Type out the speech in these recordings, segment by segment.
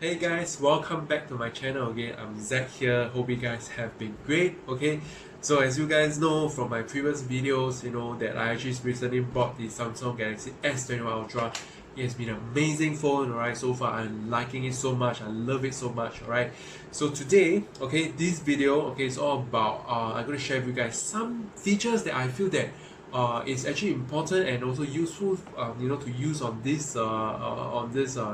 Hey guys, welcome back to my channel again. I'm Zach here. Hope you guys have been great. Okay, so as you guys know from my previous videos, that I actually recently bought the Samsung Galaxy S21 Ultra. It has been an amazing phone, alright. So far, I'm liking it so much. I love it so much, alright. So today, okay, this video, okay, is all about. I'm gonna share with you guys some features that I feel that is actually important and also useful to use on this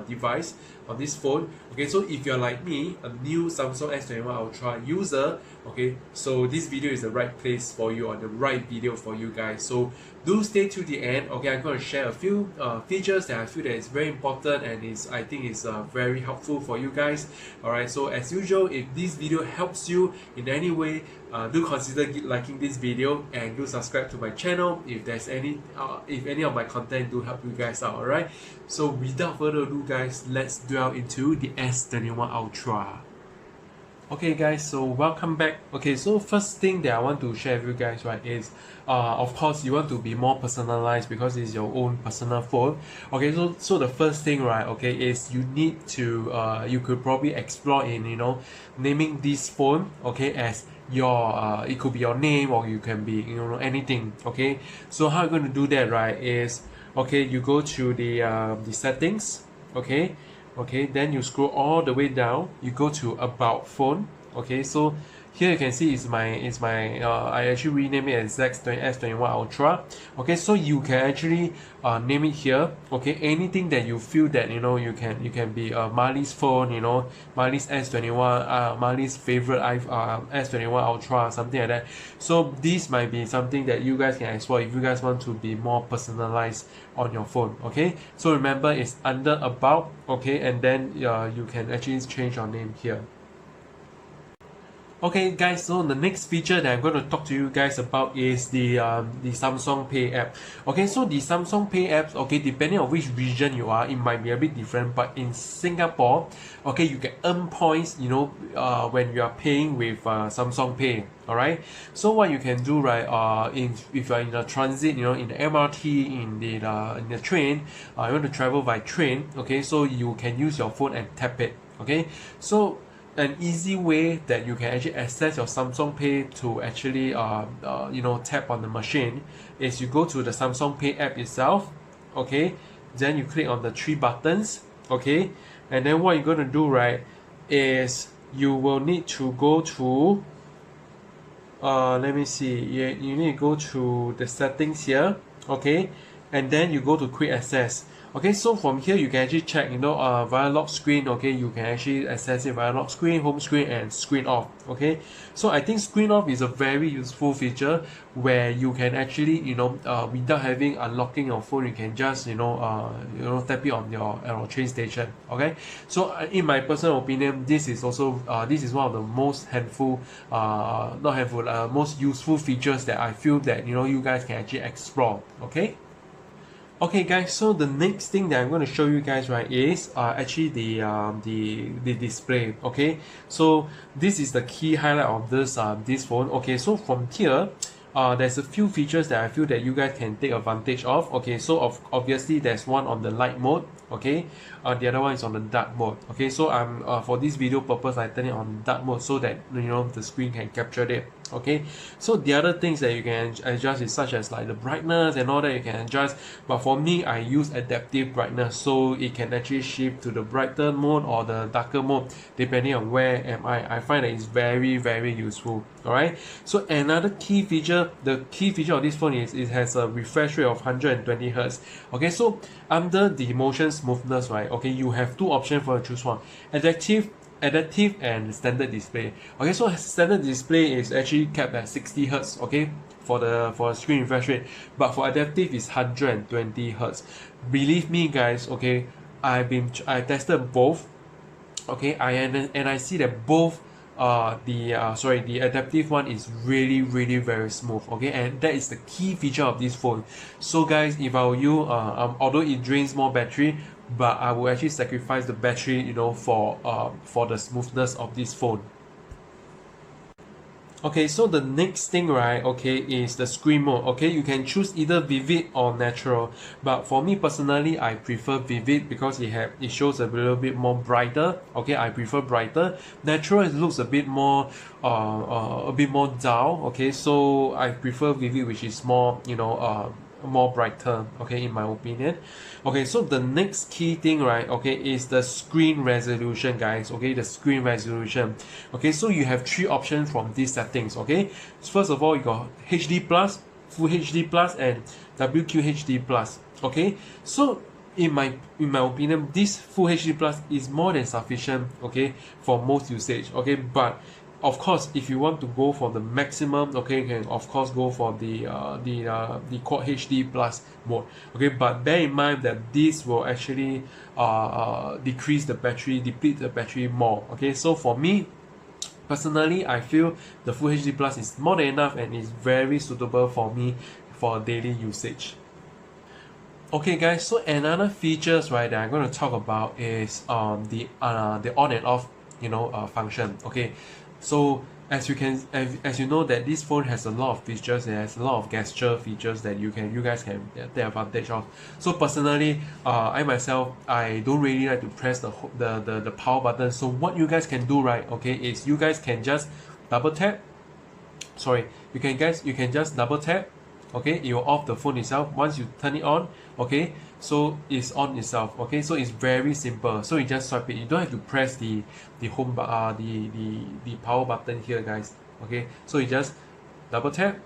device, on this phone. Okay, so if you're like me, a new Samsung S21 Ultra user, okay, so this video is the right place for you, or the right video for you guys. So do stay to the end. Okay, I'm going to share a few features that I feel that is very important and I think is very helpful for you guys. Alright, so as usual, if this video helps you in any way, do consider liking this video and do subscribe to my channel if any of my content do help you guys out. Alright, so without further ado guys, let's delve into the S21 Ultra. Okay guys, so welcome back. Okay, so first thing that I want to share with you guys, right, is of course you want to be more personalized because it's your own personal phone. Okay, so the first thing, right, okay, is you need to you could probably explore in naming this phone, okay, as your it could be your name, or you can be anything. Okay, so how you're going to do that, right, is okay, you go to the settings. Okay, then you scroll all the way down, you go to about phone. Okay, so here you can see I actually rename it as S21 Ultra. Okay, so you can actually name it here. Okay, anything that you feel that you can be Marley's phone, Marley's S21, Marley's favorite S21 Ultra, something like that. So this might be something that you guys can explore if you guys want to be more personalized on your phone. Okay, so remember it's under about. Okay, and then you can actually change your name here. Okay guys, so the next feature that I'm going to talk to you guys about is the Samsung Pay app. Okay, so the Samsung Pay app, okay, depending on which region you are, it might be a bit different, but in Singapore, okay, you can earn points when you are paying with Samsung Pay. Alright, so what you can do, right, if you're in a transit, in the MRT, in the train, you want to travel by train, okay, so you can use your phone and tap it. Okay, so an easy way that you can actually access your Samsung Pay to actually tap on the machine is you go to the Samsung Pay app itself. Okay, then you click on the three buttons. Okay, and then what you're going to do, right, is you will need to go to let me see, you need to go to the settings here. Okay, and then you go to quick access. Okay, so from here you can actually check via lock screen. Okay, you can actually access it via lock screen, home screen, and screen off. Okay, so I think screen off is a very useful feature where you can actually without having unlocking your phone, you can just tap it on your train station. Okay, so in my personal opinion, this is also this is one of the most most useful features that I feel that you guys can actually explore. Okay guys, so the next thing that I'm going to show you guys, right, is actually the display. Okay, so this is the key highlight of this phone. Okay, so from here there's a few features that I feel that you guys can take advantage of. Okay, so obviously there's one on the light mode. Okay, the other one is on the dark mode. Okay, so I'm for this video purpose, I turn it on dark mode so that the screen can capture it. Okay, so the other things that you can adjust is such as like the brightness and all that you can adjust, but for me I use adaptive brightness, so it can actually shift to the brighter mode or the darker mode depending on where am I find that it's very, very useful. Alright, so another key feature, the key feature of this phone is it has a refresh rate of 120 Hz. Okay, so under the motion smoothness, right, okay, you have two options for you to choose one: adaptive and standard display. Okay, so standard display is actually capped at 60 Hz. Okay, for the screen refresh rate, but for adaptive is 120 Hz. Believe me guys, okay, I tested both. Okay, I see that both the adaptive one is really, really very smooth. Okay, and that is the key feature of this phone. So guys, if I were you, although it drains more battery, but I will actually sacrifice the battery for the smoothness of this phone. Okay, so the next thing, right, okay, is the screen mode. Okay, you can choose either vivid or natural, but for me personally, I prefer vivid because it shows a little bit more brighter. Okay, I prefer brighter. Natural, it looks a bit more dull. Okay, so I prefer vivid, which is more, more brighter, okay, in my opinion. Okay, so the next key thing, right, okay, is the screen resolution, guys. Okay, the screen resolution. Okay, so you have three options from these settings. Okay, first of all, you got HD plus, full HD plus, and WQHD plus. Okay, so in my opinion, this full HD plus is more than sufficient, okay, for most usage. Okay, but of course, if you want to go for the maximum, okay, you can of course go for the Quad HD plus mode. Okay, but bear in mind that this will actually deplete the battery more. Okay, so for me personally, I feel the Full HD Plus is more than enough and is very suitable for me for daily usage. Okay guys, so another features, right, that I'm going to talk about is the on and off function. Okay, so as you know that this phone has a lot of features. It has a lot of gesture features that you guys can take advantage of. So personally, I myself, I don't really like to press the power button. So what you guys can do, right, okay, is you guys can just double tap. Sorry, you can just double tap. Okay, it will off the phone itself. Once you turn it on, okay, so it's on itself. Okay, so it's very simple. So you just swipe it. You don't have to press the home the power button here, guys. Okay, so you just double tap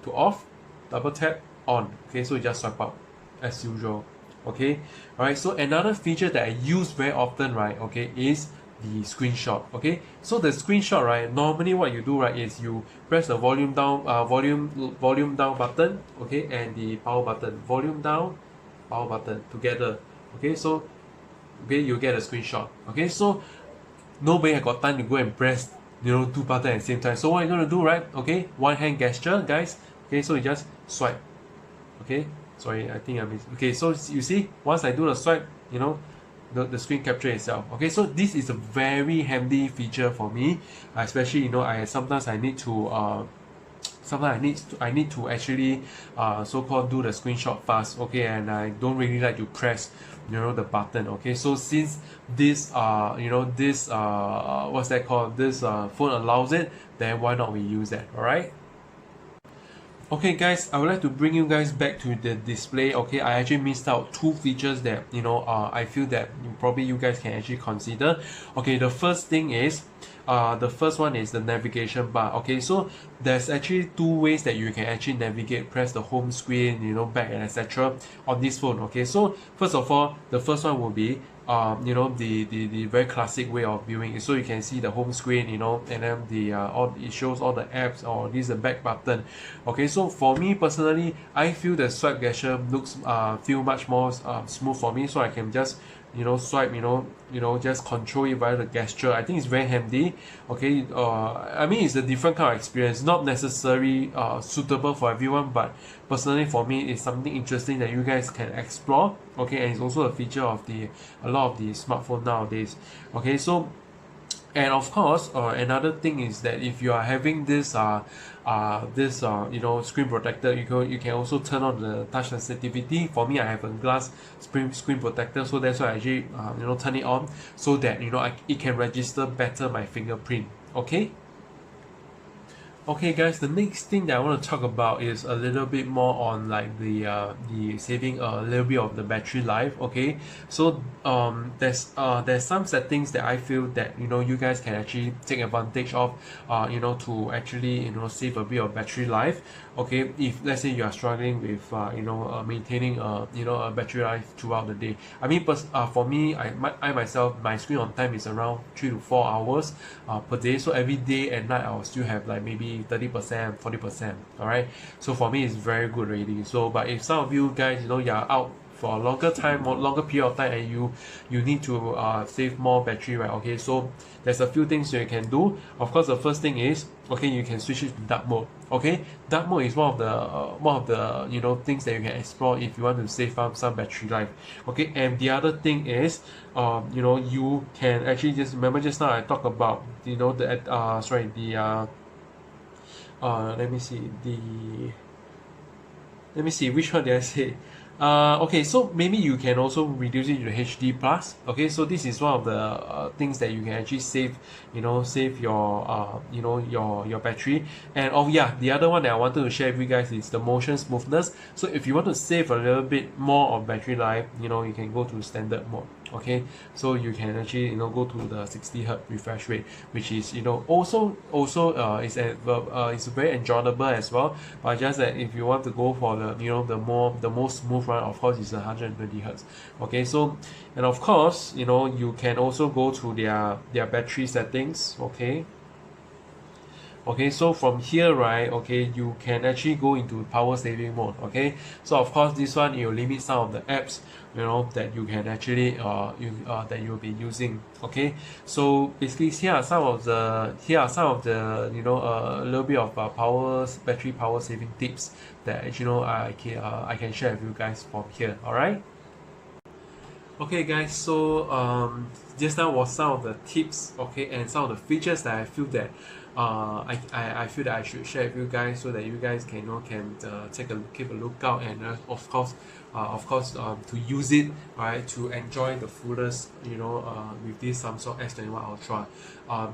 to off, double tap on. Okay, so you just swipe out as usual. Okay, all right. So another feature that I use very often, right, okay, is the screenshot. Okay, so the screenshot, right, normally what you do, right, is you press the volume down button, okay, and the power button, volume down, power button together. Okay, so okay, you get a screenshot. Okay, so nobody has got time to go and press two buttons at the same time. So what you're gonna do, right, okay, one hand gesture, guys. Okay, so you just swipe. Okay, sorry, I think I missed. Okay, so you see, once I do the swipe, the screen capture itself. Okay, so this is a very handy feature for me, especially sometimes I need to actually so-called do the screenshot fast. Okay, and I don't really like to press the button. Okay, so since this what's that called, this phone allows it, then why not we use that? All right. Okay guys, I would like to bring you guys back to the display. Okay, I actually missed out two features that I feel that you guys can actually consider. Okay, the first thing is the first one is the navigation bar. Okay, so there's actually two ways that you can actually navigate, press the home screen, back and etc. on this phone. Okay, so first of all, the first one will be the very classic way of viewing it. So you can see the home screen, and then it shows all the apps, or this is the back button. Okay, so for me personally, I feel the swipe gesture looks feel much more smooth for me, so I can just swipe, just control it via the gesture. I think it's very handy. Okay, I mean, it's a different kind of experience, not necessarily suitable for everyone, but personally for me, it's something interesting that you guys can explore. Okay, and it's also a feature of a lot of the smartphone nowadays. Okay, so and of course, another thing is that if you are having this screen protector, you can also turn on the touch sensitivity. For me, I have a glass screen protector, so that's why I actually turn it on, so that it can register better my fingerprint. Okay. Okay guys, the next thing that I want to talk about is a little bit more on like the saving a little bit of the battery life. Okay, so there's some settings that I feel that you guys can actually take advantage of to actually save a bit of battery life. Okay, if let's say you are struggling with maintaining a battery life throughout the day. I mean, for me, I myself, my screen on time is around 3 to 4 hours per day. So every day and night I will still have like maybe 30%, 40%. All right, so for me it's very good already. So but if some of you guys you're out for a longer time or longer period of time, and you need to save more battery, right? Okay, so there's a few things you can do. Of course, the first thing is, okay, you can switch it to dark mode. Okay, dark mode is one of the things that you can explore if you want to save up some battery life. Okay, and the other thing is you can actually just remember just now I talked about let me see which one did I say. Okay, so maybe you can also reduce it to HD plus. Okay, so this is one of the things that you can actually save, save your your battery. And oh yeah, the other one that I wanted to share with you guys is the motion smoothness. So if you want to save a little bit more of battery life, you can go to standard mode. Okay, so you can actually go to the 60 Hz refresh rate, which is also it's very enjoyable as well. But just that if you want to go for the most smooth one, of course it's 120 Hz. Okay, so and of course you can also go to their battery settings. Okay, so from here, right, okay, you can actually go into power saving mode. Okay, so of course this one it will limit some of the apps that you can actually that you'll be using. Okay, so basically here are some of the a little bit of battery power saving tips that actually I can share with you guys from here. All right. Okay guys, so just now was some of the tips, okay, and some of the features that I feel that I feel that I should share with you guys, so that you guys can keep a lookout, and of course to use it, right, to enjoy the fullest with this Samsung S21 Ultra,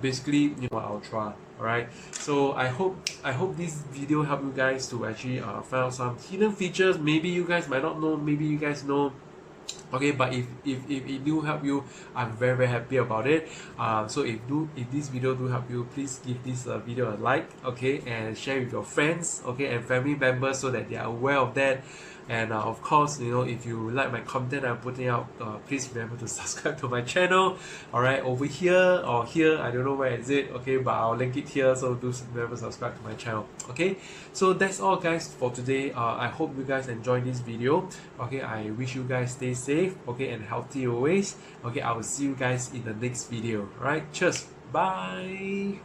basically Ultra. Alright, so I hope this video helped you guys to actually find out some hidden features. Maybe you guys might not know, maybe you guys know. Okay, but if it do help you, I'm very happy about it. So if this video do help you, please give this video a like, okay, and share with your friends, okay, and family members, so that they are aware of that. And of course, if you like my content I'm putting out, please remember to subscribe to my channel. Alright, over here or here, I don't know where is it, okay, but I'll link it here, so do remember to subscribe to my channel. Okay, so that's all guys for today. I hope you guys enjoyed this video. Okay, I wish you guys stay safe, okay, and healthy always. Okay, I will see you guys in the next video. Alright, cheers, bye.